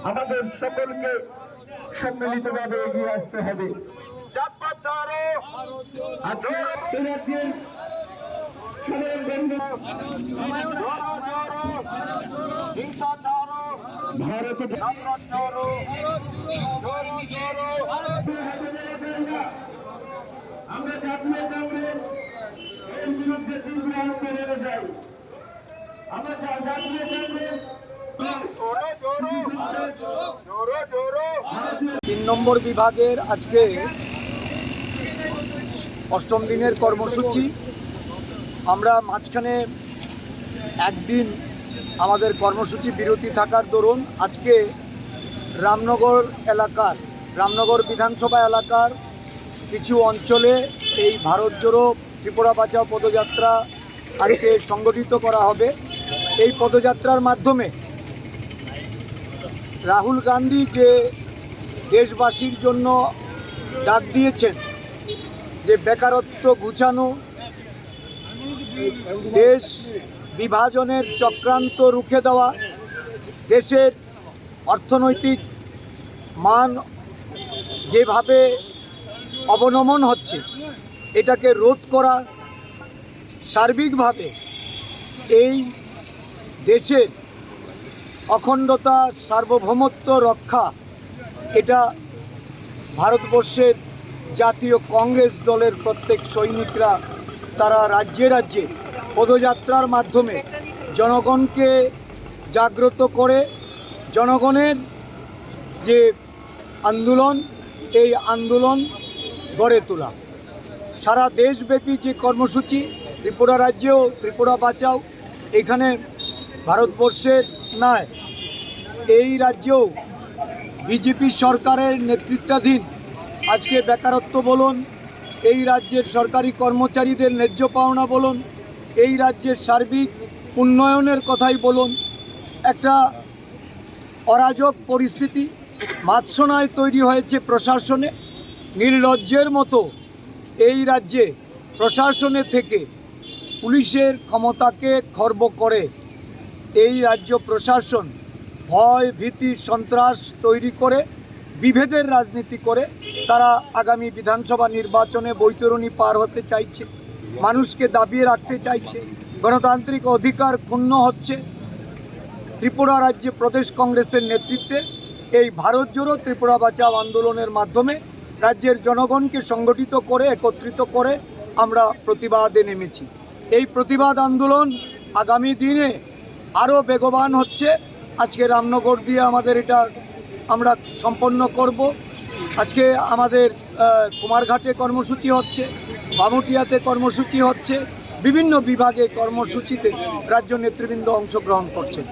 আমাদের সকলকে সম্মিলিতভাবে এগিয়ে আসতে হবে। আজকে এই রাজ্যের সাধারণ বন্ধু ভারত আমরা জাতীয় কংগ্রেস এর বিরুদ্ধে তীব্র আন্দোলনে যাই। আমরা জাতীয় কংগ্রেস 3 নম্বর বিভাগের আজকে 8ম দিনের কর্মসূচি। আমরা মাঝখানে একদিন আমাদের কর্মসূচি বিরতি থাকার দরুন আজকে রামনগর বিধানসভা এলাকার কিছু অঞ্চলে এই ভারত জোড়ো ত্রিপুরা বাঁচাও পদযাত্রা আজকে সংগঠিত করা হবে। এই পদযাত্রার মাধ্যমে রাহুল গান্ধী যে দেশবাসীর জন্য ডাক দিয়েছেন, যে বেকারত্ব ঘুচানো, দেশ বিভাজনের চক্রান্ত রুখে দেওয়া, দেশের অর্থনৈতিক মান যেভাবে অবনমন হচ্ছে এটাকে রোধ করা, সার্বিকভাবে এই দেশের অখণ্ডতা সার্বভৌমত্ব রক্ষা, এটা ভারতবর্ষের জাতীয় কংগ্রেস দলের প্রত্যেক সৈনিকরা তারা রাজ্যে রাজ্যে পদযাত্রার মাধ্যমে জনগণকে জাগ্রত করে জনগণের যে আন্দোলন, এই আন্দোলন গড়ে তোলা। সারা দেশব্যাপী যে কর্মসূচি, ত্রিপুরা রাজ্যেও ত্রিপুরা বাঁচাও, এখানে ভারতবর্ষের নয়, এই রাজ্যেও বিজেপি সরকারের নেতৃত্বাধীন আজকে বেকারত্ব বলুন, এই রাজ্যের সরকারি কর্মচারীদের ন্যায্য পাওনা বলুন, এই রাজ্যের সার্বিক উন্নয়নের কথাই বলুন, একটা অরাজক পরিস্থিতি মাৎসনায় তৈরি হয়েছে প্রশাসনে। নির্লজ্জের মতো এই রাজ্যে প্রশাসনে থেকে পুলিশের ক্ষমতাকে খর্ব করে এই রাজ্য প্রশাসন ভয় ভীতি সন্ত্রাস তৈরি করে বিভেদের রাজনীতি করে তারা আগামী বিধানসভা নির্বাচনে বৈতরণী পার হতে চাইছে, মানুষকে দাবিয়ে রাখতে চাইছে, গণতান্ত্রিক অধিকার ক্ষুণ্ণ হচ্ছে। ত্রিপুরা রাজ্যে প্রদেশ কংগ্রেসের নেতৃত্বে এই ভারত জোড়ো ত্রিপুরা বাঁচাও আন্দোলনের মাধ্যমে রাজ্যের জনগণকে সংগঠিত করে একত্রিত করে আমরা প্রতিবাদে নেমেছি। এই প্রতিবাদ আন্দোলন আগামী দিনে আরও বেগবান হচ্ছে। আজকে রামনগর দিয়ে আমাদের এটা আমরা সম্পন্ন করব। আজকে আমাদের কুমারঘাটে কর্মসূচি হচ্ছে, বামুটিয়াতে কর্মসূচি হচ্ছে, বিভিন্ন বিভাগে কর্মসূচিতে রাজ্য নেতৃবৃন্দ অংশগ্রহণ করছেন।